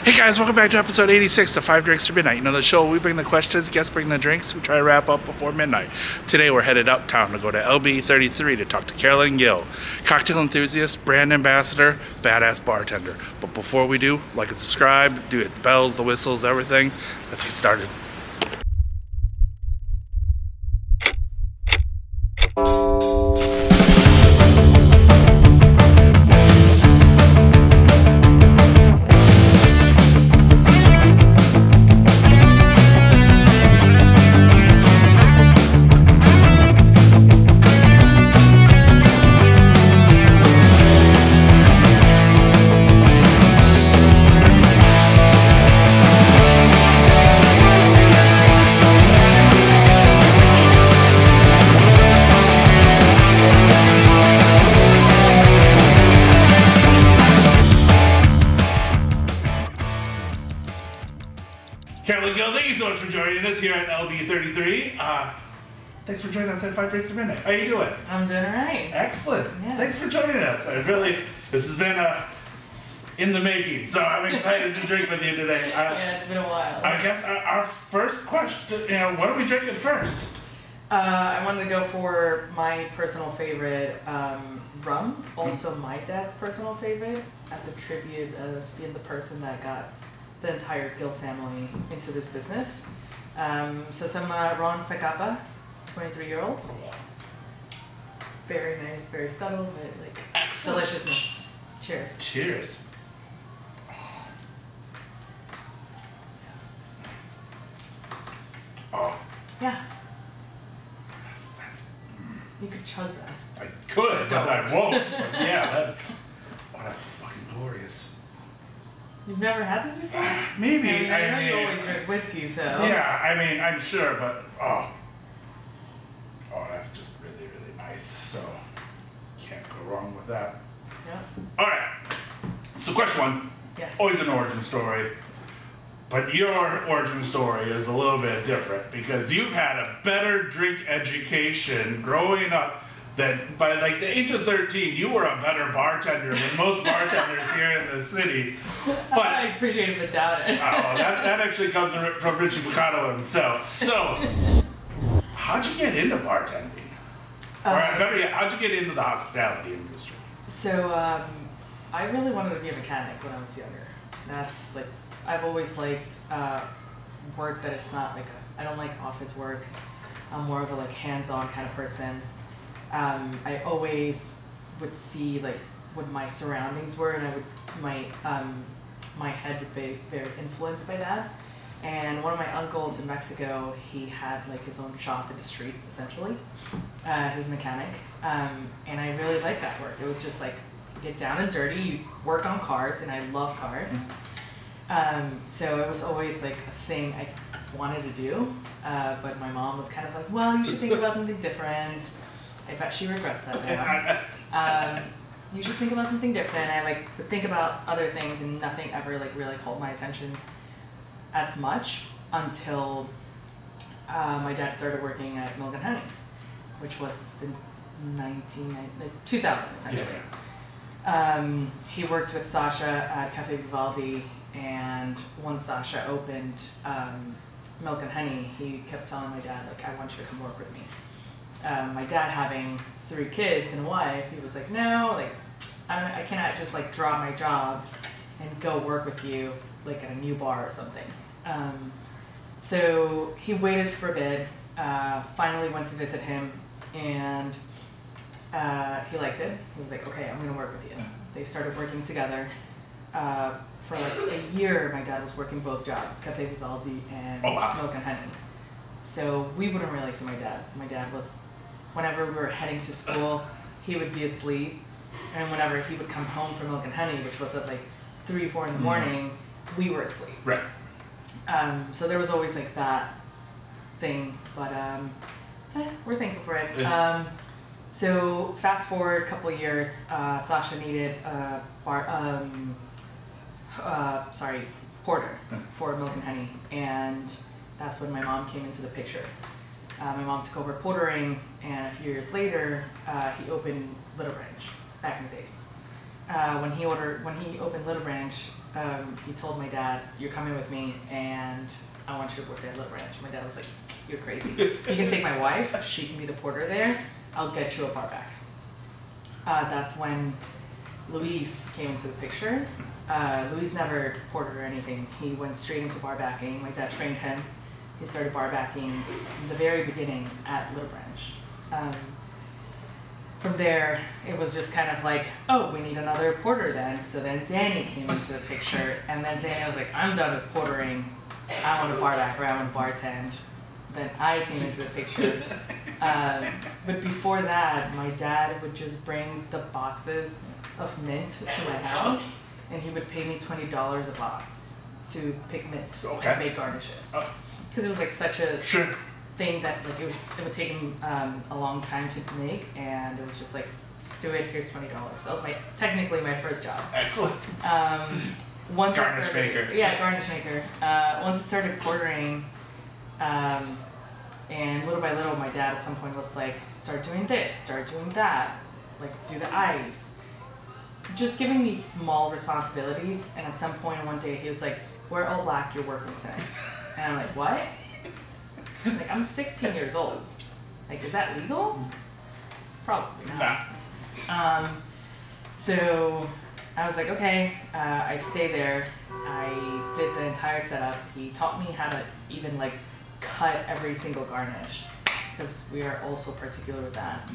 Hey guys, welcome back to episode 86 of 5 Drinks to Midnight. You know the show, we bring the questions, guests bring the drinks, we try to wrap up before midnight. Today we're headed uptown to go to LB33 to talk to Carolyn Gil, cocktail enthusiast, brand ambassador, badass bartender. But before we do, like and subscribe, do it, the bells, the whistles, everything. Let's get started. Carolyn Gil, thank you so much for joining us here at LB33. Thanks for joining us at 5 Drinks to Midnight. How you doing? I'm doing all right. Excellent. Yeah. Thanks for joining us. This has been in the making, so I'm excited to drink with you today. Yeah, it's been a while. I guess our first question, what are we drinking first? I wanted to go for my personal favorite, rum. Also my dad's personal favorite, as a tribute as being the person that got the entire Gil family into this business. So some Ron Zacapa, 23-year-old. Very nice, very subtle, but like excellent deliciousness. Cheers. Cheers. Oh. Yeah. That's. You could chug that. I could, but I won't. But yeah, that's fucking glorious. You've never had this before? Maybe. I know you always drink whiskey, so. Yeah, I mean, I'm sure, but oh, that's just really, really nice. So can't go wrong with that. Yeah. All right. So question one. Yes. Always an origin story, but your origin story is a little bit different because you've had a better drink education growing up. That by like the age of 13, you were a better bartender than most bartenders here in the city. But I appreciate it, but doubt it. that actually comes from Richie Picado himself. So, how'd you get into bartending? Or better yet, how'd you get into the hospitality industry? So, I really wanted to be a mechanic when I was younger. That's like, I've always liked work that it's not like I don't like office work. I'm more of a like hands-on kind of person. I always would see like what my surroundings were, and my head would be very influenced by that. And one of my uncles in Mexico, he had like his own shop in the street, essentially. He was a mechanic, and I really liked that work. It was just like get down and dirty, you work on cars, and I love cars. So it was always like a thing I wanted to do, but my mom was kind of like, well, you should think about something different. I bet she regrets that now. You should think about something different. I like would think about other things, and nothing ever like really caught my attention as much until my dad started working at Milk and Honey, which was in 2000 essentially. Yeah. He worked with Sasha at Cafe Vivaldi, and once Sasha opened Milk and Honey, he kept telling my dad like, I want you to come work with me. My dad having 3 kids and a wife, he was like, no, like, I cannot just like drop my job and go work with you like at a new bar or something. So he waited for a bit, finally went to visit him, and he liked it. He was like, okay, I'm gonna work with you. They started working together. For like a year, my dad was working both jobs, Cafe Vivaldi and Milk and Honey. So we wouldn't really see my dad. My dad was, whenever we were heading to school, he would be asleep. And whenever he would come home from Milk and Honey, which was at like 3, 4 in the morning, we were asleep. Right. So there was always like that thing, but we're thankful for it. So fast forward a couple of years, Sasha needed a porter for Milk and Honey, and that's when my mom came into the picture. My mom took over portering, and a few years later, he opened Little Branch back in the days. When he opened Little Branch, he told my dad, "You're coming with me, and I want you to work at Little Ranch." My dad was like, "You're crazy. You can take my wife. She can be the porter there. I'll get you a bar back." That's when Luis came into the picture. Luis never portered or anything. He went straight into bar backing. My dad trained him. He started bar backing in the very beginning at Little Branch. From there, it was just kind of like, oh, we need another porter then. So then Danny came into the picture, and then Danny was like, I'm done with portering. I want to bar back, or I want to bartend. Then I came into the picture. But before that, my dad would just bring the boxes of mint to my house, and he would pay me $20 a box to pick mint and make garnishes. Because it was like such a thing that like it would take him a long time to make, and it was just like, just do it, here's $20. That was technically my first job. Excellent. Once garnish maker. Yeah, garnish maker. Once I started portering, and little by little, my dad at some point was like, start doing this, start doing that, like do the ice. Just giving me small responsibilities, and at some point one day he was like, we're all black, you're working tonight. And I'm like, what? Like, I'm 16 years old. Like, is that legal? Probably not. So I was like, okay, I stayed there. I did the entire setup. He taught me how to even like cut every single garnish, because we are also particular with that.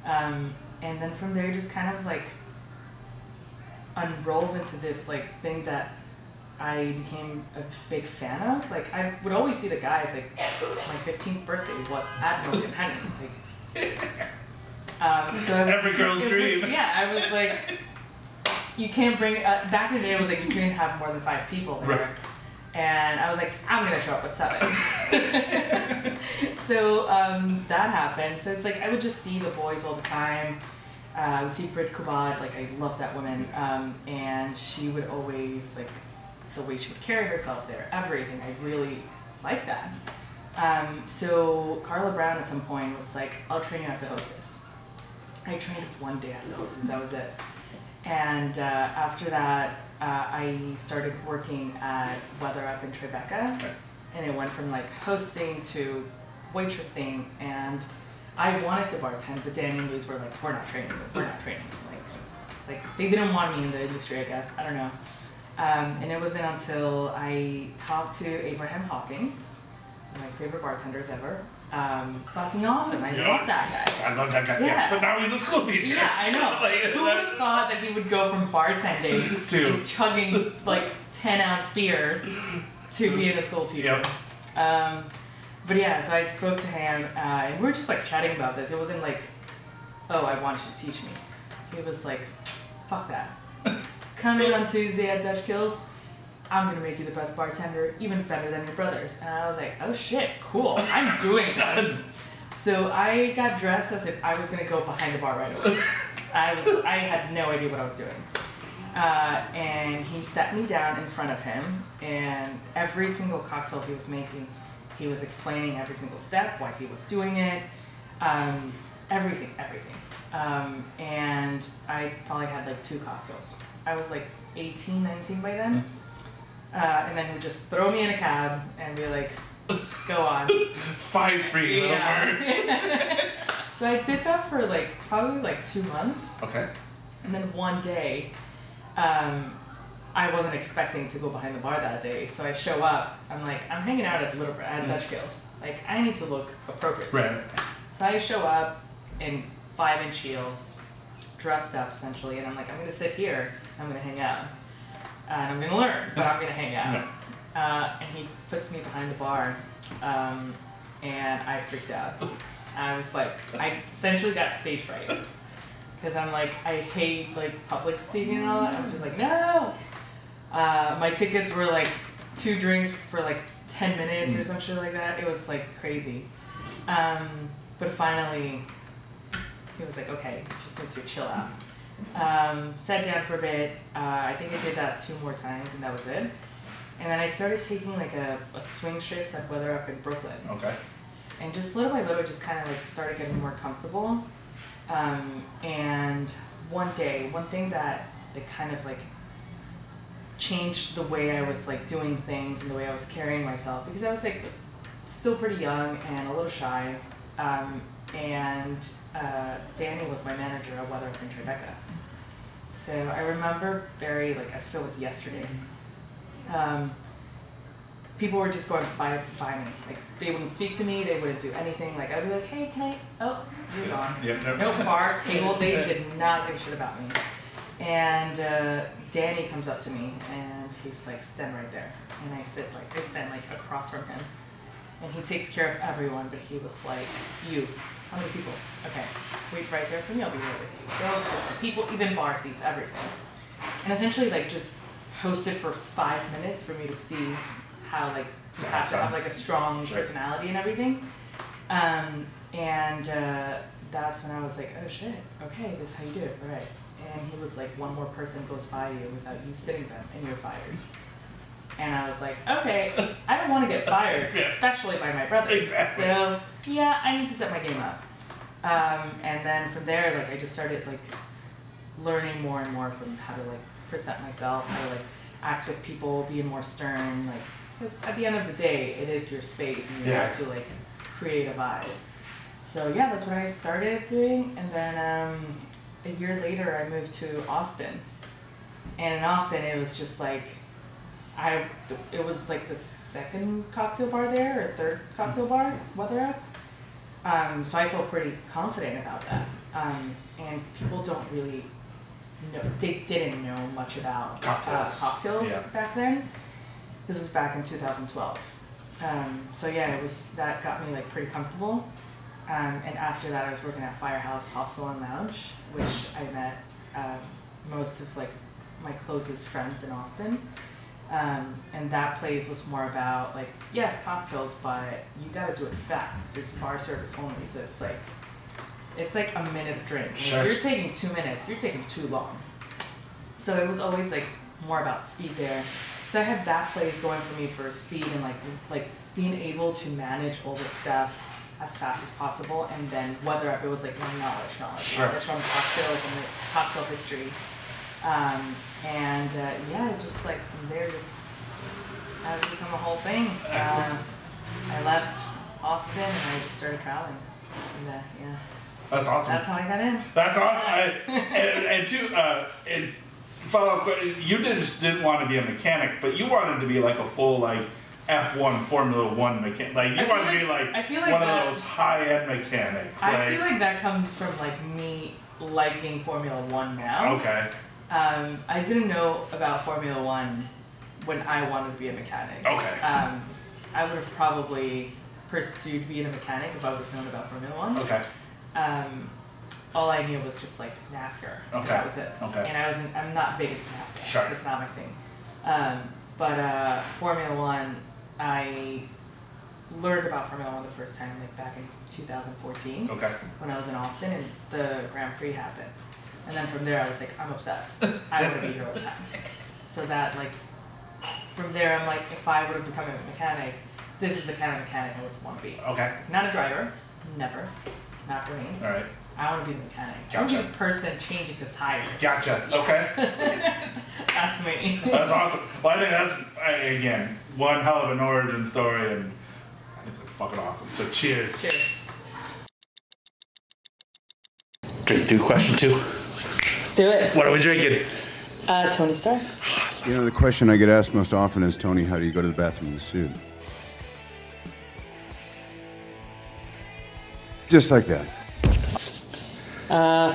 And then from there, just kind of like unrolled into this like thing that I became a big fan of. Like, I would always see the guys, like, my 15th birthday was at Milk and Honey. Like, so every girl's dream. Yeah, I was like, you can't bring, back in the day it was like, you couldn't have more than 5 people there. Right. And I was like, I'm gonna show up at 7. So that happened. So it's like, I would just see the boys all the time. I would see Brit Kubad, like, I love that woman. And she would always, like, the way she would carry herself there, everything. I really liked that. So Carla Brown at some point was like, I'll train you as a hostess. I trained one day as a hostess, that was it. And after that, I started working at Weather Up in Rebekah. Okay. And it went from like hosting to waitressing, and I wanted to bartend, but Danny and Luis were like, we're not training you, we're not training you. Like, it's like, they didn't want me in the industry, I guess, I don't know. And it wasn't until I talked to Abraham Hawkins, one of my favorite bartenders ever. Fucking awesome. I love that guy. I love that guy. Yeah. But now he's a school teacher. Yeah, I know. Like, who would have thought that he would go from bartending to chugging like 10-ounce beers to being a school teacher? Yep. But yeah, so I spoke to him, and we were just like chatting about this. It wasn't like, oh, I want you to teach me. He was like, fuck that. Come in on Tuesday at Dutch Kills. I'm gonna make you the best bartender, even better than your brothers. And I was like, oh shit, cool, I'm doing this. So I got dressed as if I was gonna go behind the bar right away. I had no idea what I was doing. And he sat me down in front of him, and every single cocktail he was making, he was explaining every single step, why he was doing it, everything. And I probably had like 2 cocktails. I was like 18, 19 by then. And then he would just throw me in a cab and be like, go on. Fight free, little bird. So I did that for like, probably like 2 months. Okay. And then one day, I wasn't expecting to go behind the bar that day. So I show up, I'm like, I'm hanging out at Dutch Kills. Like, I need to look appropriate. Right. So I show up in 5-inch heels, dressed up essentially, and I'm like, I'm gonna sit here, I'm gonna hang out. And I'm gonna learn, but I'm gonna hang out. And he puts me behind the bar, and I freaked out. I was like, I essentially got stage fright. Because I'm like, I hate like public speaking and all that. I'm just like, no! My tickets were like 2 drinks for like 10 minutes or some shit like that. It was like crazy. But finally, he was like, okay, just need to chill out. Sat down for a bit. I think I did that 2 more times, and that was it. And then I started taking like a swing shift at Weather Up in Brooklyn. Okay. And just little by little, just kind of like started getting more comfortable. And one day, one thing that like kind of like changed the way I was like doing things and the way I was carrying myself, because I was like still pretty young and a little shy. Danny was my manager at Weather and Rebekah. So I remember very, like, as if it was yesterday, people were just going by me. Like, they wouldn't speak to me, they wouldn't do anything. Like, I'd be like, hey, can I, oh, you're gone. Yeah, no bar, table, they did not give a shit about me. And Danny comes up to me and he's like, stand right there. And I stand like across from him. And he takes care of everyone, but he was like, you, how many people? Okay, wait right there for me, I'll be right with you. Girls, people, even bar seats, everything. And essentially like just hosted for 5 minutes for me to see how like you have to have like a strong personality and everything. That's when I was like, oh shit, okay, this is how you do it, all right. And he was like, one more person goes by you without you sitting them and you're fired. And I was like, okay, I don't want to get fired, especially by my brother. Exactly. So yeah, I need to set my game up. And then from there, like I just started like learning more and more from how to like present myself, how to like act with people, being more stern. Like, because at the end of the day, it is your space, and you have to like create a vibe. So yeah, that's what I started doing, and then a year later, I moved to Austin. And in Austin, it was just like, it was like the second cocktail bar there, or third cocktail bar, Weather Up. So I felt pretty confident about that. And people don't really know, they didn't know much about cocktails back then. This was back in 2012. So yeah, that got me like pretty comfortable. And after that, I was working at Firehouse Hostel and Lounge, which I met most of like my closest friends in Austin. And that place was more about like, yes, cocktails, but you gotta do it fast. This bar service only, so it's like a minute a drink. Sure. If you're taking 2 minutes, you're taking too long. So it was always like more about speed there. So I had that place going for me for speed and like being able to manage all this stuff as fast as possible. And then Weather Up, it was like knowledge on cocktails and the cocktail history. Just like from there, just had to become a whole thing. I left Austin and I just started traveling. And, that's awesome. That's how I got in. That's awesome. And follow up, you didn't want to be a mechanic, but you wanted to be like a full like F1 Formula One mechanic. Like you wanted to be like one of those high-end mechanics. I feel like that comes from like me liking Formula One now. Okay. I didn't know about Formula One when I wanted to be a mechanic. Okay. I would have probably pursued being a mechanic if I would have known about Formula One. Okay. All I knew was just like NASCAR. Okay. That was it. Okay. And I'm not big into NASCAR. Sure. It's not my thing. But Formula One, I learned about Formula One the first time like back in 2014. Okay. When I was in Austin and the Grand Prix happened. And then from there I was like, I'm obsessed. I want to be here all the time. So that like, from there I'm like, if I would have become a mechanic, this is the kind of mechanic I would want to be. Okay. Not a driver. Never. Not for me. All right. I want to be the mechanic. Gotcha. I want to be the person changing the tires. Gotcha. Yeah. Okay. That's me. That's awesome. Well, I think that's, again, one hell of an origin story, and I think that's fucking awesome. So cheers. Cheers. Drink 2, question 2. Let's do it. What are we drinking? Tony Stark's. You know, the question I get asked most often is, Tony, how do you go to the bathroom in a suit? Just like that.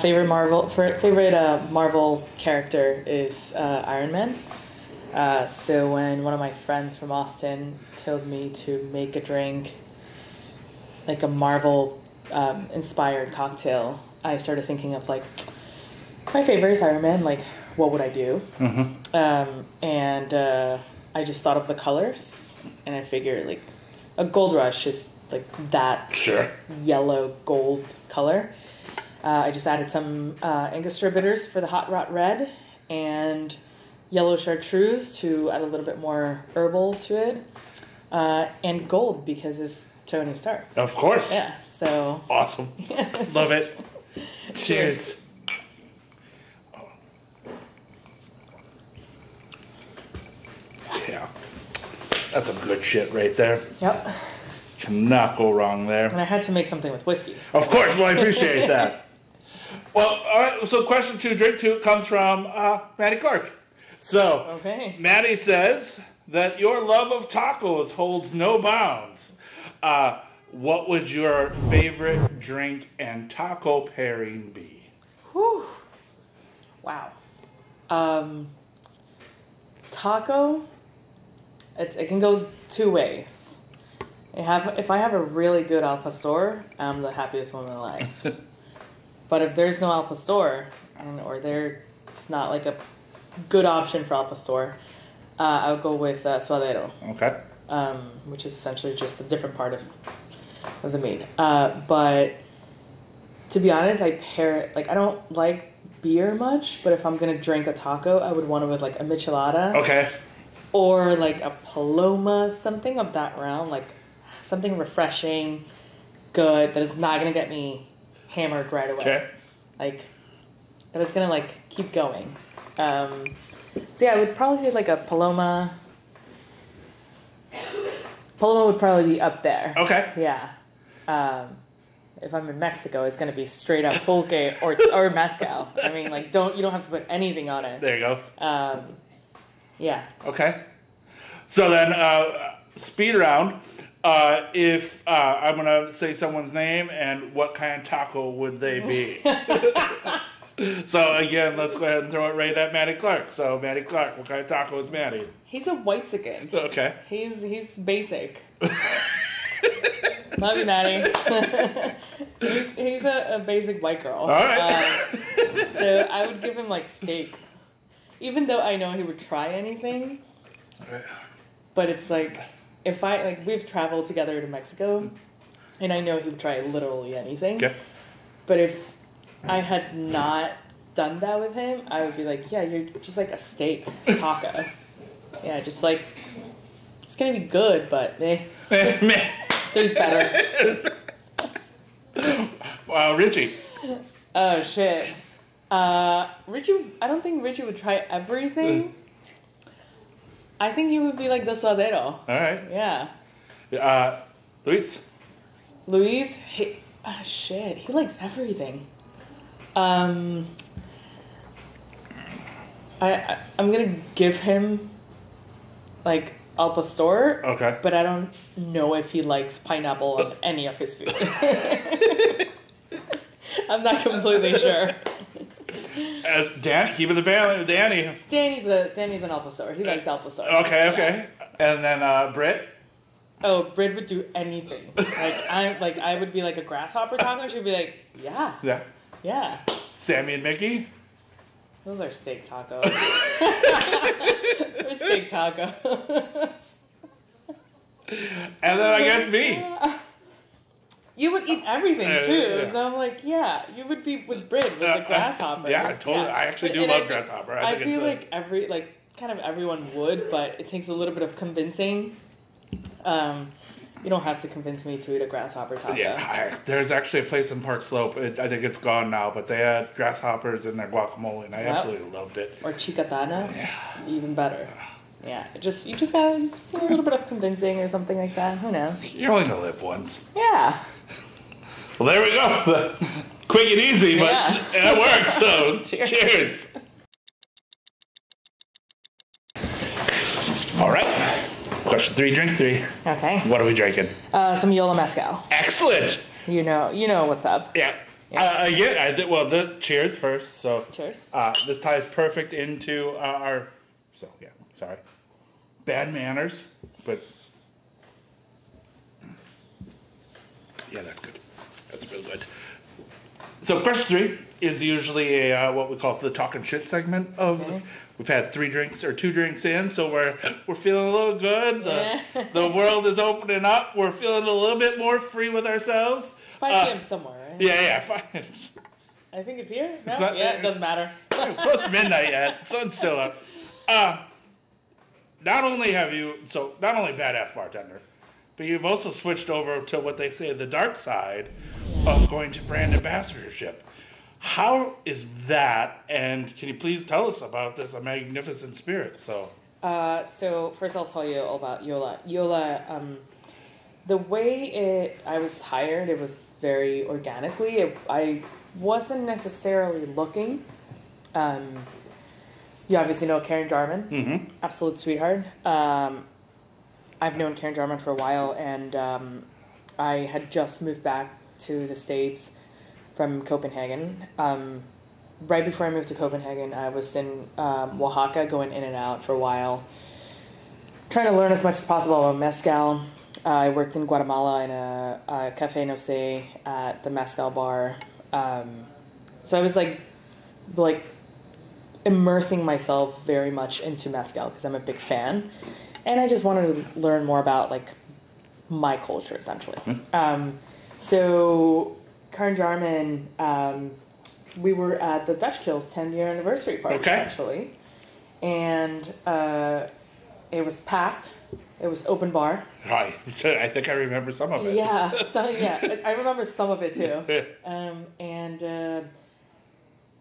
Favorite Marvel character is Iron Man. So when one of my friends from Austin told me to make a drink, like a Marvel inspired cocktail, I started thinking of like, my favorite is Iron Man, like what would I do? Mm-hmm. I just thought of the colors, and I figured like a Gold Rush is like that yellow gold color. I just added some Angostura bitters for the Hot Rot Red and yellow chartreuse to add a little bit more herbal to it. And gold because it's Tony Stark's. Of course. Yeah, so. Awesome. Love it. Cheers. Yeah. That's some good shit right there. Yep. Cannot go wrong there. And I had to make something with whiskey. Of course, well, I appreciate that. Well, all right, so question 2, drink 2, comes from Maddie Clark. So, Okay. Maddie says that your love of tacos holds no bounds. What would your favorite drink and taco pairing be? Whew. Wow. Taco, it can go 2 ways. If I have a really good al pastor, I'm the happiest woman alive. But if there's no al pastor, or there's not like a good option for al pastor, I would go with suadero. Okay. Which is essentially just a different part of the meat. But to be honest, I don't like beer much, but if I'm gonna drink a taco, I would want it with like a michelada. Okay. Or like a paloma, something of that realm, like something refreshing, good, that is not gonna get me hammered right away. Okay. Like, that is gonna like keep going. So yeah, I would probably say like a paloma. Paloma would probably be up there. Okay. Yeah. If I'm in Mexico, it's gonna be straight up pulque or mezcal. I mean, like, you don't have to put anything on it. There you go. Yeah. Okay. So then, speed round. If I'm going to say someone's name and what kind of taco would they be? So again, let's go ahead and throw it right at Maddie Clark. So Maddie Clark, what kind of taco is Maddie? He's a whitezican. Okay. He's basic. Love you, Maddie. he's a basic white girl. All right. So I would give him like steak, even though I know he would try anything. But it's like, if we've traveled together to Mexico, and I know he would try literally anything. Okay. But if I had not done that with him, I would be like, yeah, you're just like a steak taco. Yeah, just like, it's gonna be good, but there's better. Wow, Richie. Oh shit. Richie, I don't think Richie would try everything. I think he would be like the suadero. All right. Yeah. Luis. Luis, shit, he likes everything. I'm gonna give him like al pastor. Okay. But I don't know if he likes pineapple on any of his food. I'm not completely sure. Dan, keeping the family. Danny. Danny's an al pastor. He likes al pastor. Okay. And then Britt. Oh, Britt would do anything. I would be like a grasshopper taco. She'd be like, yeah. Yeah. Sammy and Mickey. Those are steak tacos. They're steak tacos. And then I guess me. You would eat everything too, Yeah. so I'm like, yeah, you would be with Britt with the grasshopper. Yeah, totally. Yeah. I actually do love grasshopper. I feel like kind of everyone would, but it takes a little bit of convincing. You don't have to convince me to eat a grasshopper taco. Yeah, there's actually a place in Park Slope. I think it's gone now, but they had grasshoppers in their guacamole, and I absolutely loved it. Or chicatana, even better. Yeah, you just gotta need a little bit of convincing or something like that. Who knows? You're only gonna live once. Yeah. Well, there we go. Quick and easy, but it worked. So cheers. All right. Question 3, drink 3. Okay. What are we drinking? Some YOLA Mezcal. Excellent. You know what's up. Yeah. Again, I did well. The cheers first. So cheers. This ties perfect into our. So yeah, sorry. Bad manners, but yeah, that's good. That's real good. So question 3 is usually a what we call the talking shit segment of. Okay. We've had 3 drinks or 2 drinks in, so we're feeling a little good. The world is opening up. We're feeling a little bit more free with ourselves. It's 5 p.m. somewhere, right? Yeah, 5. I think it's here. No? It doesn't matter. Close to midnight yet. Sun's still up. Not only badass bartender, but you've also switched over to what they say the dark side of going to brand ambassadorship. How is that? And can you please tell us about this? A magnificent spirit. So So first I'll tell you all about YOLA. YOLA, the way I was hired, it was very organically. I wasn't necessarily looking. You obviously know Karen Jarman, absolute sweetheart. I've known Karen Jarman for a while, and I had just moved back to the States from Copenhagen. Right before I moved to Copenhagen, I was in Oaxaca, going in and out for a while, trying to learn as much as possible about mezcal. I worked in Guatemala in a Café No Sé at the mezcal bar. So I was like immersing myself very much into mezcal because I'm a big fan, and I just wanted to learn more about like my culture essentially. So Karen Jarman, we were at the Dutch Kill's 10-year anniversary party actually, and it was packed. It was open bar. Right. So I think I remember some of it. Yeah. So yeah, I remember some of it too.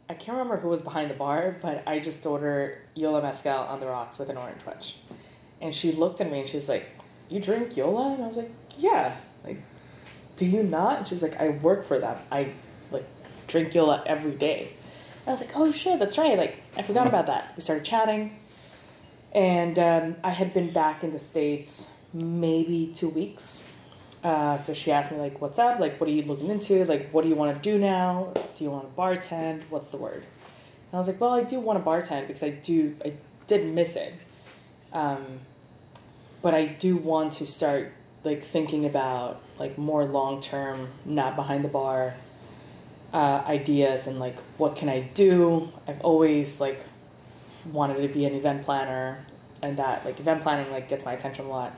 I can't remember who was behind the bar, but I just ordered YOLA Mezcal on the rocks with an orange wedge. And she looked at me and she's like, "You drink YOLA?" And I was like, "Yeah." Like, "Do you not?" And she's like, "I work for them. I like drink YOLA every day." And I was like, "Oh shit, that's right. Like, I forgot about that." We started chatting, and I had been back in the States maybe 2 weeks. So she asked me, like, "What's up? Like, what are you looking into? Like, what do you want to do now? Do you want to bartend? What's the word?" And I was like, "Well, I do want to bartend because I did miss it. But I do want to start, like, thinking about, like, more long-term, not behind the bar ideas and, like, what can I do?" I've always, like, wanted to be an event planner, and that, like, event planning, like, gets my attention a lot.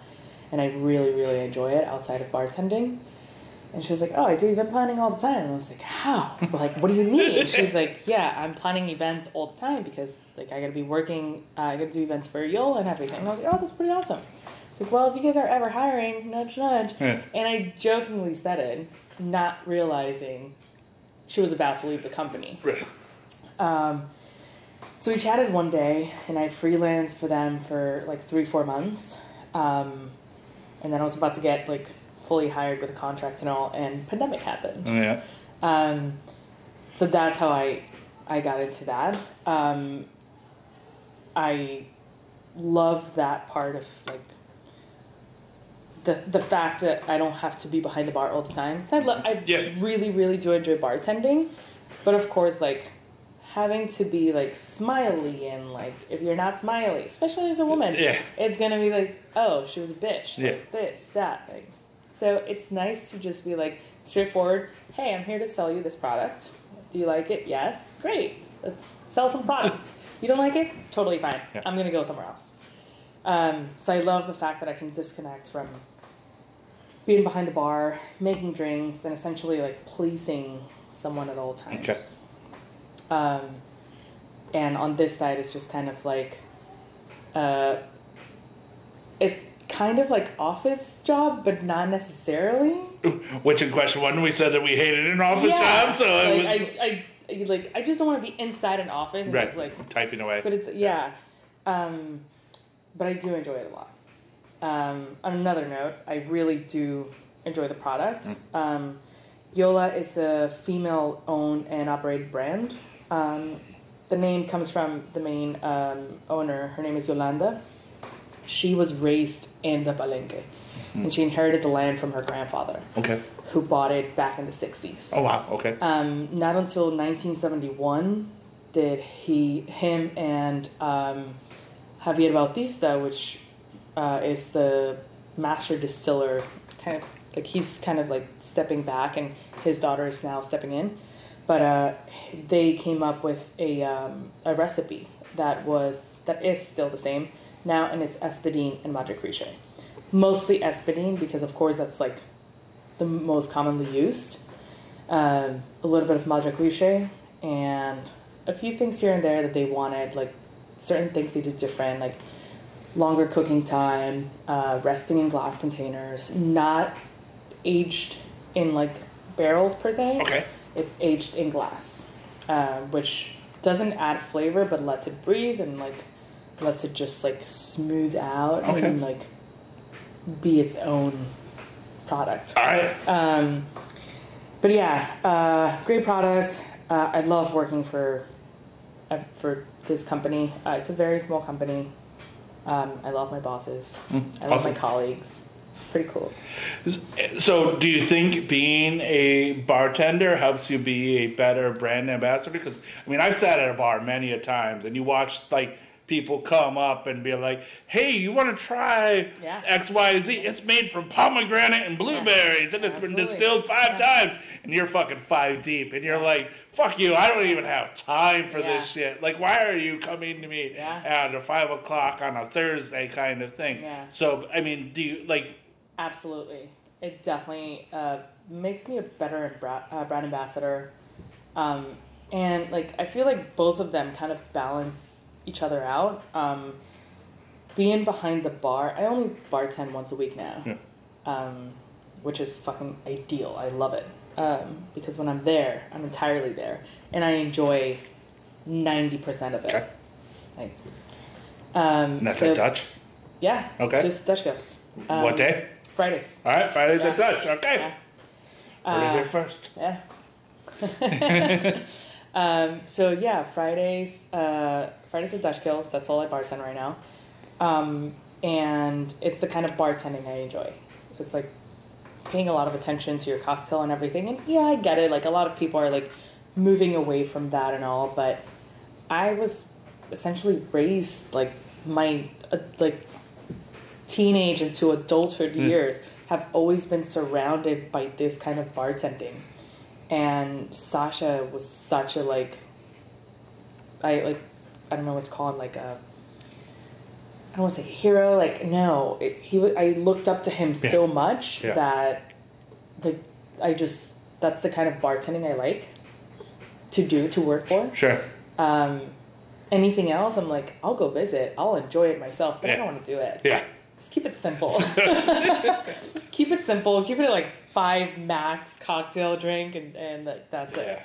And I really, really enjoy it outside of bartending. And she was like, "Oh, I do event planning all the time." And I was like, "How? Like, what do you mean?" She's like, "Yeah, I'm planning events all the time because, like, I got to be working, I got to do events for YOLA and everything." And I was like, "Oh, that's pretty awesome." It's like, "Well, if you guys are ever hiring, nudge, nudge." Yeah. And I jokingly said it, not realizing she was about to leave the company. Right. So we chatted one day, and I freelanced for them for, like, 3-4 months. And then I was about to get, like, fully hired with a contract and all, and pandemic happened. Yeah. So that's how I got into that. I love that part of, like, the fact that I don't have to be behind the bar all the time. So I really, really do enjoy bartending. But, of course, like, having to be, like, smiley, and, like, if you're not smiley, especially as a woman, it's gonna be like, "Oh, she was a bitch," like, this, that, like. So it's nice to just be, like, straightforward. "Hey, I'm here to sell you this product. Do you like it? Yes, great. Let's sell some products. You don't like it? Totally fine. I'm gonna go somewhere else." So I love the fact that I can disconnect from being behind the bar, making drinks, and essentially, like, pleasing someone at all times. Okay. And on this side, it's just kind of like, it's kind of like office job, but not necessarily. Which in question one, we said that we hated an office job, so like, I just don't want to be inside an office and just, like, typing away. But it's, but I do enjoy it a lot. On another note, I really do enjoy the product. YOLA is a female-owned and operated brand. The name comes from the main owner. Her name is Yolanda. She was raised in the Palenque, and she inherited the land from her grandfather, who bought it back in the 60s. Oh, wow, okay. Not until 1971 did him and Javier Bautista, which is the master distiller, kind of like, he's kind of like stepping back, and his daughter is now stepping in. But they came up with a recipe that is still the same now, and it's espadine and Madre Criche. Mostly espadine because, of course, that's, like, the most commonly used. A little bit of Madre Criche and a few things here and there that they wanted, like certain things they do different, like longer cooking time, resting in glass containers, not aged in, like, barrels per se. Okay. It's aged in glass, which doesn't add flavor but lets it breathe and, like, lets it just like smooth out Okay. and like be its own product. All right. But yeah, great product. I love working for this company. It's a very small company. I love my bosses. I love Awesome. my colleagues. It's pretty cool. So, do you think being a bartender helps you be a better brand ambassador? Because I mean, I've sat at a bar many a times, and you watch like people come up and be like, "Hey, you want to try Yeah. X, Y, Z? It's made from pomegranate and blueberries, and it's been Absolutely. distilled 5 times." And you're fucking 5 deep, and you're like, "Fuck you! I don't even have time for this shit. Like, why are you coming to me at 5 o'clock on a Thursday kind of thing?" Yeah. So, I mean, do you like? Absolutely. It definitely makes me a better brand ambassador. And like I feel like both of them kind of balance each other out. Being behind the bar, I only bartend once a week now. Yeah. Which is fucking ideal. I love it. Because when I'm there, I'm entirely there. And I enjoy 90% of it. Okay. Like, And that's at Dutch? Yeah. Okay. Just Dutch Ghosts. What day? Fridays. All right, Fridays at Dutch. Okay. Yeah. Heard it here first. Yeah. So yeah, Fridays are Dutch Kills. That's all I bartend right now. And it's the kind of bartending I enjoy. So it's like paying a lot of attention to your cocktail and everything. And yeah, I get it. Like a lot of people are like moving away from that and all, but I was essentially raised like my like teenage into adulthood years have always been surrounded by this kind of bartending. And Sasha was such a I don't know what's called, like a, I don't want to say hero, like no, I looked up to him so much that like that's the kind of bartending I like to work for. Sure. Anything else, I'm like, I'll go visit, I'll enjoy it myself, but I don't want to do it. Yeah. Just keep it simple. Keep it simple. Keep it at like 5 max cocktail drink and like that's it.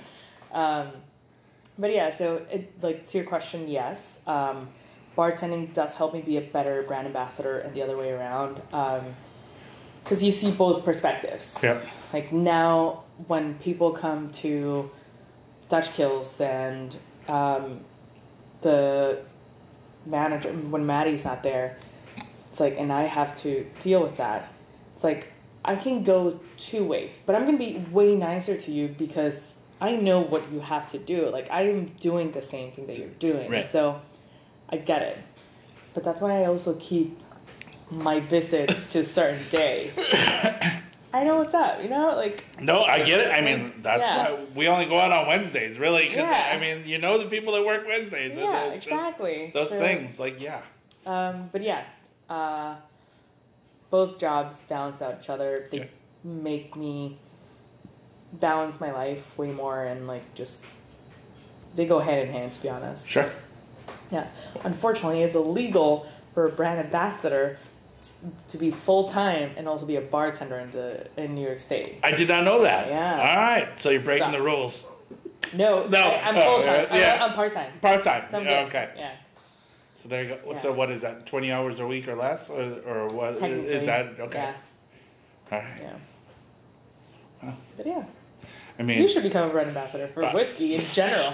But yeah, so it, like to your question, yes. Bartending does help me be a better brand ambassador and the other way around. Because you see both perspectives. Yeah. Like now when people come to Dutch Kills and the manager, when Maddie's not there, it's like, and I have to deal with that. It's like, I can go 2 ways, but I'm going to be way nicer to you because I know what you have to do. Like, I am doing the same thing that you're doing. Right. So, I get it. But that's why I also keep my visits to certain days. I know what's up, you know? Like, no, I get it. I mean, that's why we only go out on Wednesdays, really. Cause, I mean, you know the people that work Wednesdays. Yeah, and exactly. Those things, like, But yes, both jobs balance out each other. They make me balance my life way more and like just they go hand in hand, to be honest. Sure. Yeah. Unfortunately, it's illegal for a brand ambassador to be full-time and also be a bartender in New York State. I did not know that. Yeah. All right. So you're breaking the Sucks. rules. No, I'm full-time. I'm part-time. Part-time. So I'm Yeah, good. okay. Yeah. So there you go. Yeah. So what is that? 20 hours a week or less, or what is that? Okay. Yeah. All right. Yeah. Well, But yeah. I mean, You should become a brand ambassador for whiskey in general.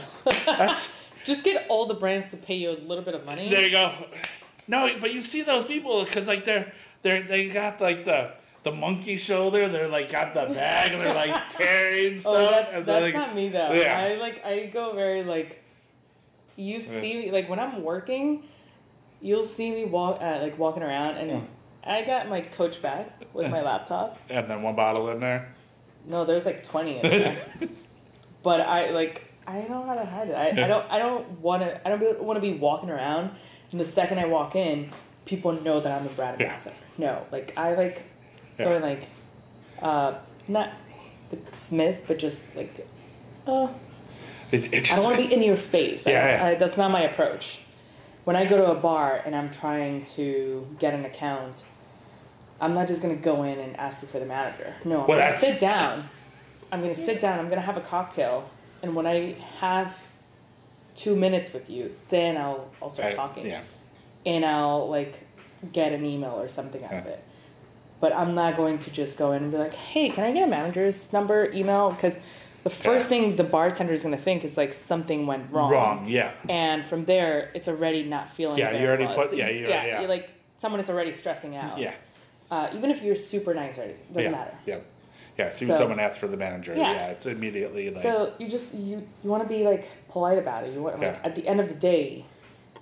Just get all the brands to pay you a little bit of money. There you go. No, but you see those people because like they got like the monkey shoulder. They're like got the bag and they're like carrying stuff. Oh, that's like, not me though. Yeah. I go very like. You see me like when I'm working, you'll see me walking around and I got my Coach bag with my laptop. And then 1 bottle in there. No, there's like 20 in there. But I know how to hide it. I don't want to be walking around, and the second I walk in, people know that I'm a brand ambassador. No, like I like going like not Smith, but just like I don't want to be in your face. That's not my approach. When I go to a bar and I'm trying to get an account, I'm not just going to go in and ask you for the manager. No, I'm going to sit down. I'm going to have a cocktail. And when I have 2 minutes with you, then I'll start talking. Yeah. and I'll like get an email or something out of it. But I'm not going to just go in and be like, hey, can I get a manager's number, email? Because the first thing the bartender is going to think is like something went wrong. Wrong, yeah. And from there, it's already not feeling Yeah, you already put, you're like, someone is already stressing out. Yeah. Even if you're super nice or anything, doesn't matter. Yeah. Yeah, so someone asks for the manager. Yeah. It's immediately like. So you want to be like polite about it. You want like at the end of the day,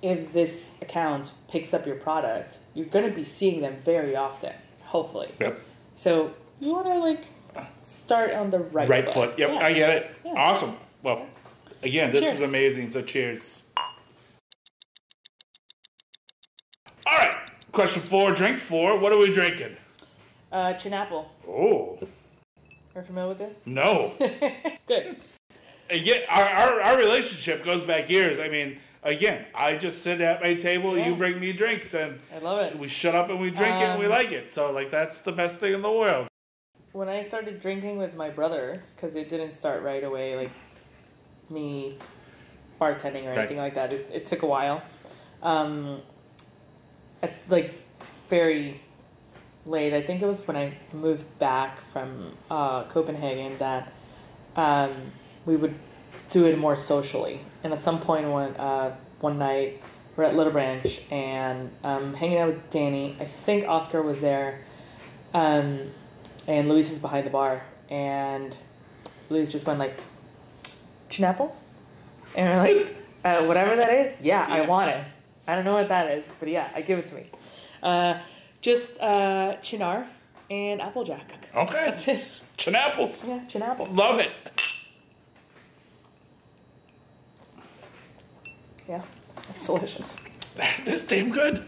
if this account picks up your product, you're going to be seeing them very often, hopefully. Yep. So you want to like start on the right foot. Yep, I get it. Yeah. Awesome. Well, again, this is amazing. So cheers. All right. Question 4, drink 4. What are we drinking? Chin apple. Oh. Are you familiar with this? No. Good. Again, our relationship goes back years. I mean, again, I just sit at my table, you bring me drinks, and I love it. We shut up and we drink it and we like it. So, like, that's the best thing in the world. When I started drinking with my brothers, because it didn't start right away, like me bartending or anything like that. It took a while. Like, very late. I think it was when I moved back from Copenhagen that we would do it more socially. And at some point one night we're at Little Branch and hanging out with Danny. I think Oscar was there, and Luis is behind the bar. And Luis just went like, chin apples? And we're like, whatever that is, I want it. I don't know what that is, but give it to me. Just Chinar and Applejack. Okay. That's it. Chin apples. Yeah, chin apples. Love it. Yeah, it's delicious. That's damn good.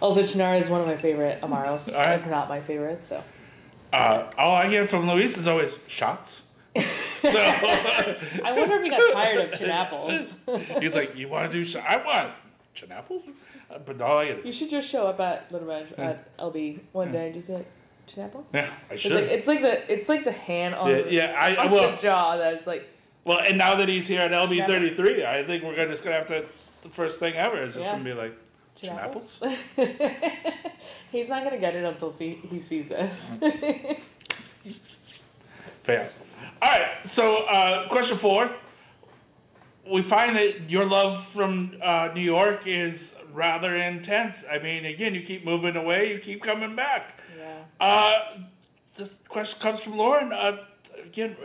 Also, Chinar is one of my favorite Amaros. Right. If not my favorite, so. All I hear from Luis is always shots. So I wonder if he got tired of chin apples. He's like, you want to do shots? I want chin apples? But all I get. You should just show up at Little Branch at LB one day and just be like, chin apples? Yeah, I should. It's like the hand on the jaw that's like. Well, and now that he's here at LB33, I think we're just gonna have to. The first thing ever is just gonna be like chin apples. He's not gonna get it until he sees this. Fair. All right. So, question 4. We find that your love from New York is rather intense. I mean, again, you keep moving away, you keep coming back. Yeah. This question comes from Lauren. Again,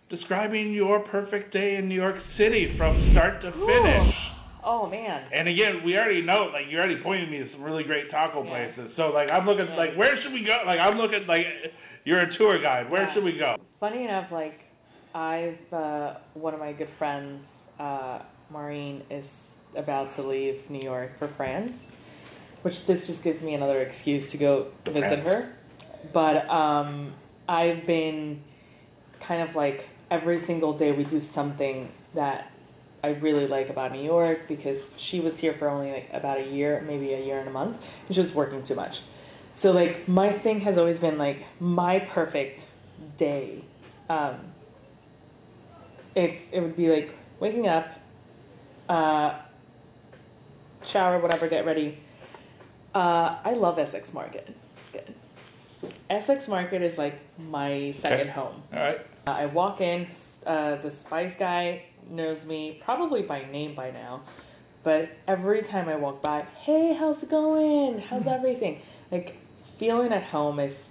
describing your perfect day in New York City from start to finish. Oh man. And again, we already know, like, you already pointed me to some really great taco places. So, like, I'm looking, like, where should we go? Like, I'm looking, like, you're a tour guide. Where should we go? Funny enough, like, one of my good friends, Maureen, is about to leave New York for France, which this just gives me another excuse to go visit her. But I've been kind of like every single day we do something that I really like about New York, because she was here for only like about a year, maybe a year and a month, and she was working too much. So like my thing has always been like my perfect day. It would be like waking up, shower, whatever, get ready. I love Essex Market. Good. Essex Market is like my second home. All right. I walk in, the spice guy knows me probably by name by now, but every time I walk by, hey, how's it going? How's everything? Like, feeling at home is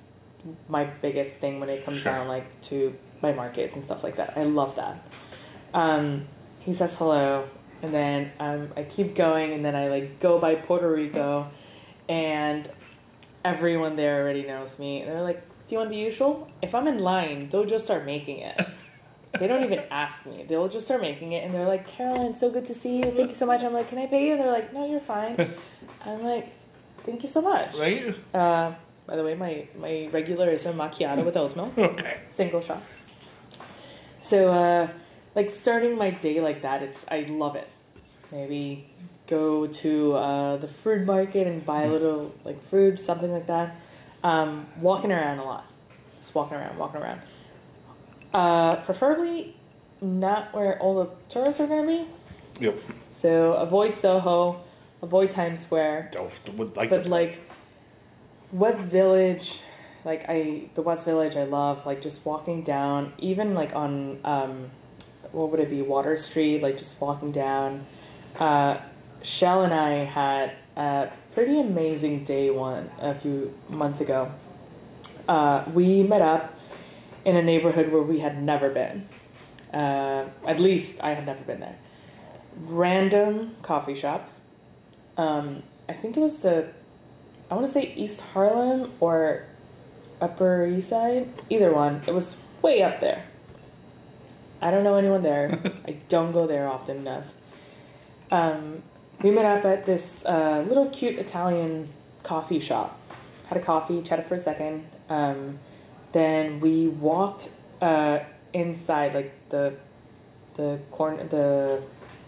my biggest thing when it comes down like to my markets and stuff like that. I love that. He says hello, and then I keep going, and then I like go by Puerto Rico, and everyone there already knows me. And they're like, do you want the usual? If I'm in line, they'll just start making it. They don't even ask me. They'll just start making it, and they're like, Carolyn, so good to see you. Thank you so much. I'm like, can I pay you? And they're like, no, you're fine. I'm like, thank you so much. Right? By the way, my regular is a macchiato with oat milk. Okay. Single shot. So, like, starting my day like that, I love it. Maybe go to the fruit market and buy a little, like, fruit, something like that. Walking around a lot. Just walking around. Preferably not where all the tourists are going to be. Yep. So avoid Soho, avoid Times Square. Would like But to. like West Village, the West Village I love, like just walking down, even like on what would it be, Water Street, like just walking down. Shell and I had a pretty amazing day a few months ago. We met up in a neighborhood where we had never been. At least I had never been there. Random coffee shop. I think it was I want to say East Harlem or Upper East Side. Either one. It was way up there. I don't know anyone there. I don't go there often enough. We met up at this little cute Italian coffee shop. Had a coffee, chatted for a second. Then we walked inside, like the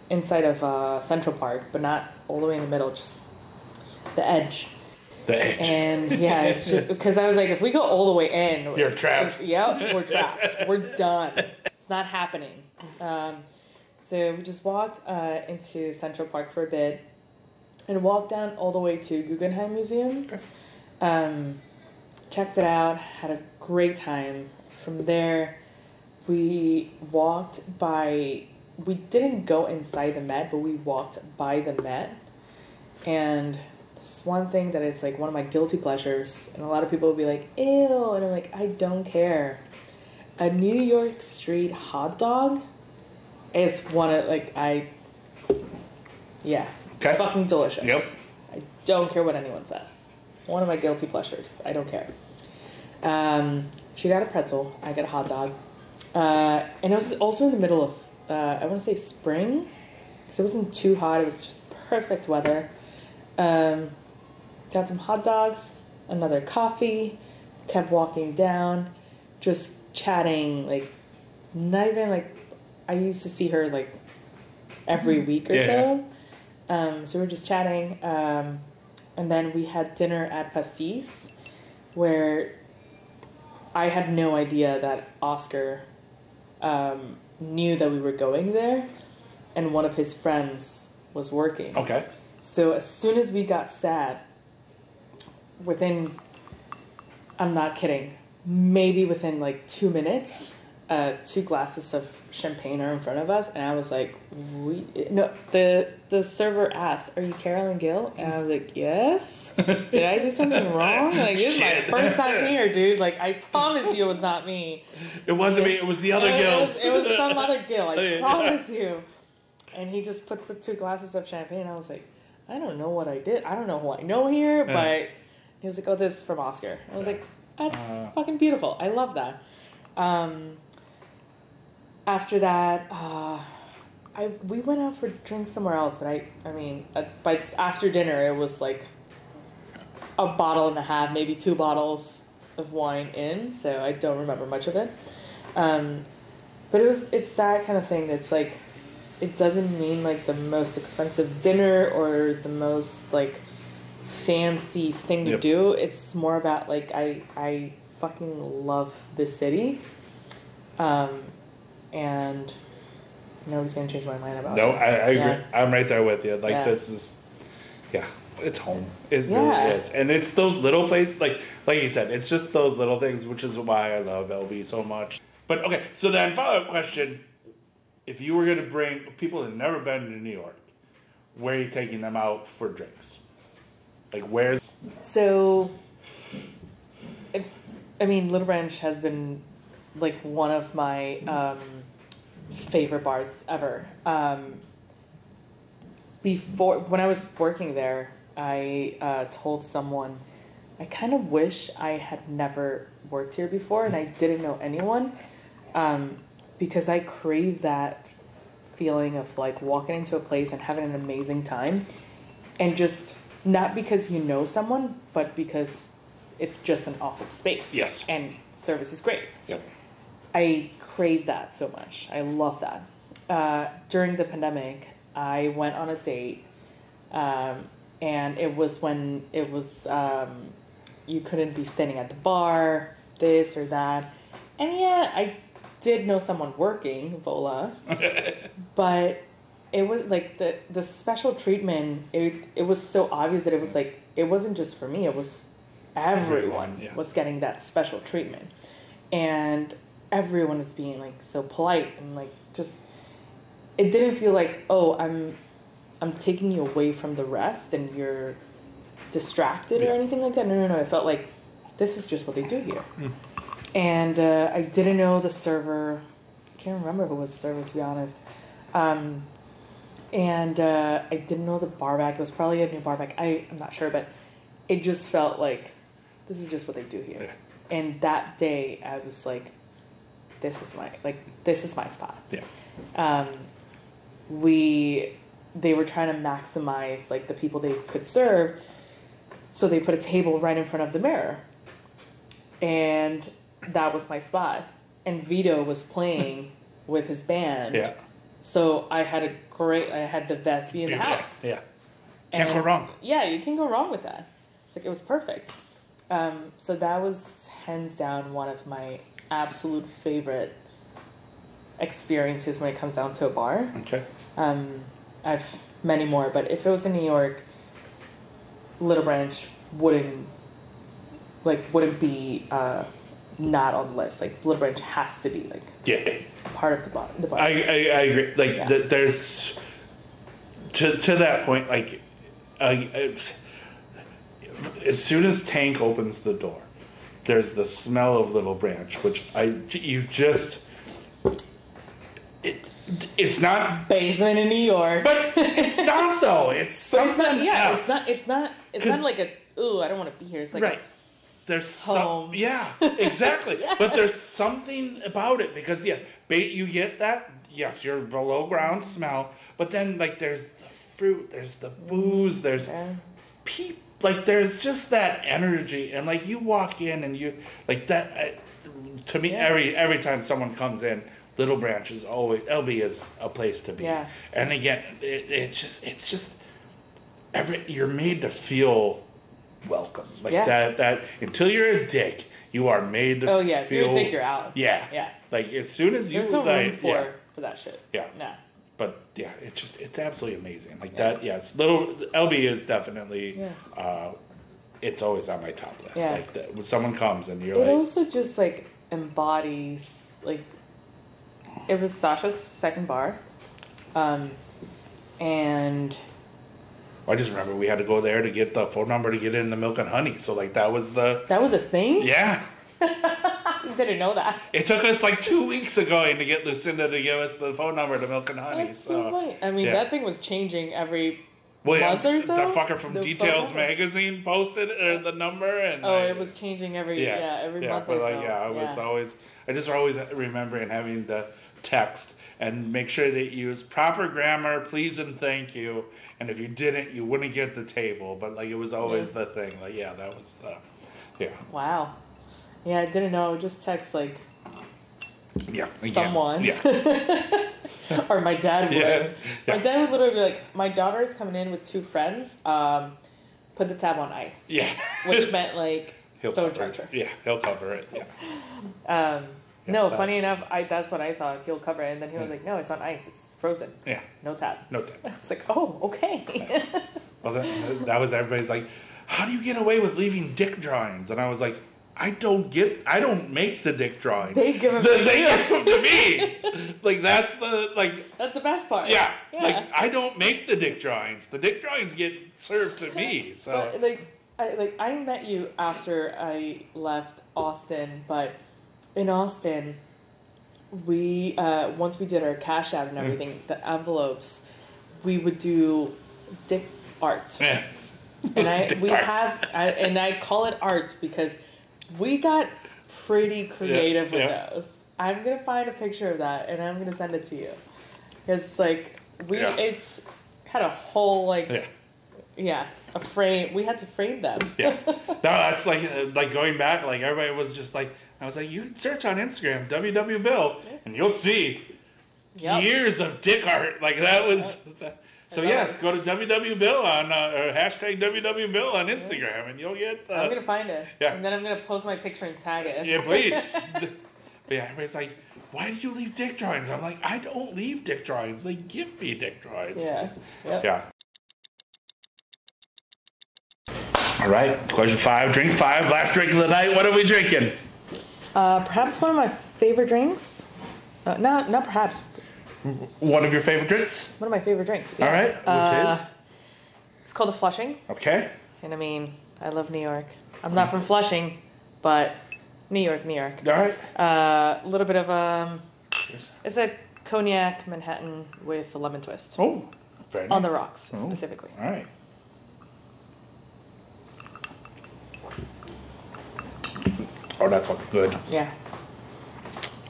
inside of Central Park, but not all the way in the middle, just the edge. The edge. And yeah, it's just because I was like, if we go all the way in, you're trapped. Yep, we're trapped. We're done. It's not happening. So we just walked into Central Park for a bit and walked down all the way to Guggenheim Museum. Checked it out, had a great time. From there, we didn't go inside the Met, but we walked by the Met. And there's one thing that it's like one of my guilty pleasures, and a lot of people will be like, ew, and I'm like, I don't care. A New York street hot dog is one of, it's fucking delicious. Yep. I don't care what anyone says. One of my guilty pleasures. I don't care. She got a pretzel. I got a hot dog. And it was also in the middle of, I want to say spring, because it wasn't too hot. It was just perfect weather. Got some hot dogs, another coffee, kept walking down, just chatting, like, not even, like, I used to see her, like, every week or so. So we were just chatting, and then we had dinner at Pastis, where I had no idea that Oscar knew that we were going there, and one of his friends was working. Okay. So as soon as we got sat, I'm not kidding, maybe within like 2 minutes, 2 glasses of champagne are in front of us, and I was like, the server asked, "Are you Carolyn Gil?" And I was like, "Yes." Did I do something wrong? Like, this is my first time here, dude. Like, I promise you it was not me. It wasn't me, it was the other Gils. It was some other Gil, I promise you. And he just puts the 2 glasses of champagne, and I was like, I don't know what I did. I don't know who I know here, but he was like, "Oh, this is from Oscar." I was like, that's fucking beautiful. I love that. After that, we went out for drinks somewhere else, but by after dinner, it was like a bottle and a half, maybe 2 bottles of wine in, so I don't remember much of it. But it's that kind of thing that's like, it doesn't mean like the most expensive dinner or the most like fancy thing to do. It's more about like, I fucking love this city. And nobody's gonna change my mind about it. No, I agree. Yeah. I'm right there with you. Like, this is, it's home. It really is. And it's those little places, like you said, it's just those little things, which is why I love LB so much. But, okay, so then follow-up question. If you were going to bring people that have never been to New York, where are you taking them out for drinks? Like, where's... So, Little Branch has been, like, one of my favorite bars ever. When I was working there, I told someone, I kind of wish I had never worked here before and I didn't know anyone, because I crave that feeling of like walking into a place and having an amazing time, and just not because you know someone, but because it's just an awesome space. Yes. And service is great. Yep. I crave that so much. I love that. During the pandemic, I went on a date, and it was when it was, you couldn't be standing at the bar, this or that. And yeah, I did know someone working, Vola, but it was like the special treatment. It was so obvious that it was like it wasn't just for me. It was everyone was getting that special treatment, and everyone was being like so polite and like just. It didn't feel like, oh, I'm taking you away from the rest and you're distracted or anything like that. No. It felt like this is just what they do here. And I didn't know the server. I can't remember who was the server, to be honest. And I didn't know the barback. It was probably a new barback. I'm not sure, but it just felt like this is just what they do here. Yeah. And that day, I was like, this is my spot. Yeah. They were trying to maximize like the people they could serve, so they put a table right in front of the mirror, and that was my spot. And Vito was playing with his band. Yeah. So I had the best view in the house. Yeah. Can't go wrong. Yeah, you can't go wrong with that. It's like it was perfect. So that was hands down one of my absolute favorite experiences when it comes down to a bar. Okay. I've many more, but if it was in New York, Little Branch wouldn't be not on the list. Like Little Branch has to be like part of the bar. I agree. Like there's to that point. Like as soon as Tank opens the door, there's the smell of Little Branch, which it's not basement in New York, but it's not though. It's something else. It's not like a I don't want to be here. It's like right. There's home. Exactly. Yeah. But there's something about it because you get that. Yes, your below ground smell, but then like there's the fruit, there's the booze, there's people. Like there's just that energy, and like you walk in and you like that. To me, every time someone comes in, Little Branch is always LB is a place to be. Yeah. And again, it's just you're made to feel welcome. Like that until you're a dick, you are made to feel. Oh yeah, if you're a dick, you're out. Yeah. Like as soon as you there's no room for that shit. Yeah. No. But yeah, it's absolutely amazing. Like that, yes. Little LB is definitely it's always on my top list. Yeah. Like when someone comes and you're it like, also just like embodies like it was Sasha's second bar, and I just remember we had to go there to get the phone number to get in the Milk and Honey. So like that was a thing. Yeah. Didn't know that. It took us like 2 weeks ago to get Lucinda to give us the phone number to Milk and Honey. That's so funny. I mean, that thing was changing every month or so. That fucker from Details Magazine posted the number, and it was changing every month or so. I just always remembering having to text and make sure that you use proper grammar, please and thank you. And if you didn't, you wouldn't get the table. But like it was always the thing. Like that was Wow. Yeah, I didn't know. Just text like someone. Yeah. Or my dad would. Yeah. My dad would literally be like, "My daughter is coming in with 2 friends. Put the tab on ice." Yeah. Which meant like don't charge her. Yeah, he'll cover it. Yeah. No, funny enough, that's what I thought. He'll cover it, and then he was like, "No, it's on ice. It's frozen. Yeah. No tab." No tab. I was like, "Oh, okay." Yeah. Well, that was everybody's like, "How do you get away with leaving dick drawings?" And I was like, I don't make the dick drawings. They give them to me. Like that's the best part. Yeah. Like I don't make the dick drawings. The dick drawings get served to me. So but, I met you after I left Austin, but in Austin we once we did our Cash App and everything, the envelopes, we would do dick art. Yeah. And I call it art because we got pretty creative with those. I'm gonna find a picture of that and I'm gonna send it to you. Because it's had a whole a frame. We had to frame them. Yeah. No, that's like going back. Like everybody was just like, I was like, you can search on Instagram WW Bill and you'll see years of dick art. Like that was. So yes, go to WW Bill on or hashtag WW Bill on Instagram, and you'll get. I'm gonna find it. Yeah. And then I'm gonna post my picture and tag it. Yeah, please. Yeah, everybody's like, why do you leave dick drawings? I'm like, I don't leave dick drawings. They give me dick drawings. Yeah. Yep. Yeah. All right, question 5, drink 5, last drink of the night. What are we drinking? Perhaps one of my favorite drinks. Not perhaps. One of your favorite drinks? One of my favorite drinks. Yeah. All right, which is? It's called a Flushing. Okay. And I mean, I love New York. I'm not from Flushing, but New York, New York. All right. A little bit of it's a cognac Manhattan with a lemon twist. Oh, very nice. On the rocks, specifically. All right. Oh, that's fucking good. Yeah.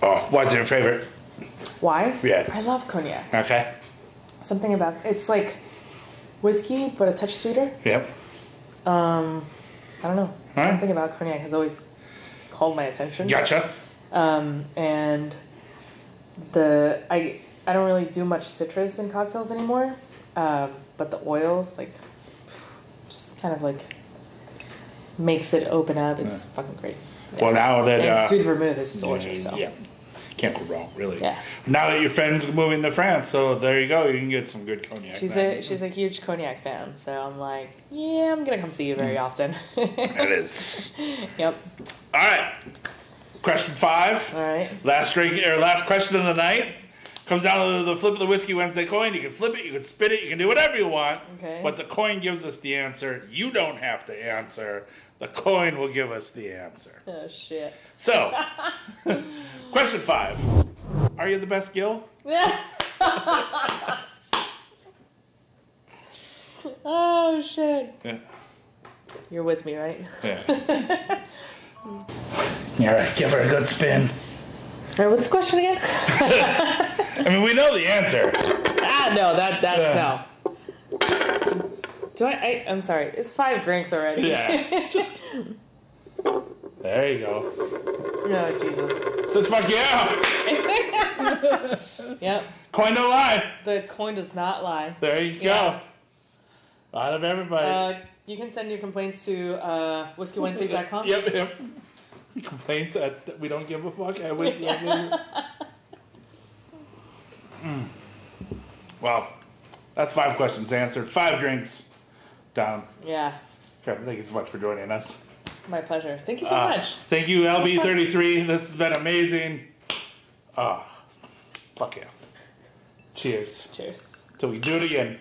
Oh, what's your favorite? Why? Yeah. I love cognac. Okay. Something about it's like whiskey, but a touch sweeter. Yep. I don't know. Right. Something about cognac has always called my attention. Gotcha. And I don't really do much citrus in cocktails anymore. But the oils like just kind of like makes it open up. It's fucking great. Yeah. Well, now that and sweet vermouth is delicious. So. Yeah, can't go wrong, really. Yeah. Now that your friend's moving to France, so there you go. You can get some good cognac. She's a huge cognac fan, so I'm like, yeah, I'm gonna come see you very often. It is. Yep. All right. Question 5. All right. Last question of the night. Comes down to the flip of the Whiskey Wednesday coin. You can flip it, you can spin it, you can do whatever you want. Okay. But the coin gives us the answer. You don't have to answer. The coin will give us the answer. Oh shit. So, question 5. Are you the best Gil? Oh shit. Yeah. You're with me, right? Yeah. All right, give her a good spin. All right, what's the question again? I mean, we know the answer. No, that's no. I'm sorry. It's 5 drinks already. Yeah. Just. There you go. Oh, Jesus. Says fuck yeah. Yep. Coin don't lie. The coin does not lie. There you Yeah. go. Out of everybody. You can send your complaints to WhiskeyWednesdays.com. Yep. Complaints at we don't give a fuck at WhiskeyWednesdays. Well, that's 5 questions answered. 5 drinks down. Yeah. Kevin, thank you so much for joining us. My pleasure. Thank you so much. Thank you, LB33. This has been amazing. Fuck yeah. Cheers. Cheers. Till we do it again.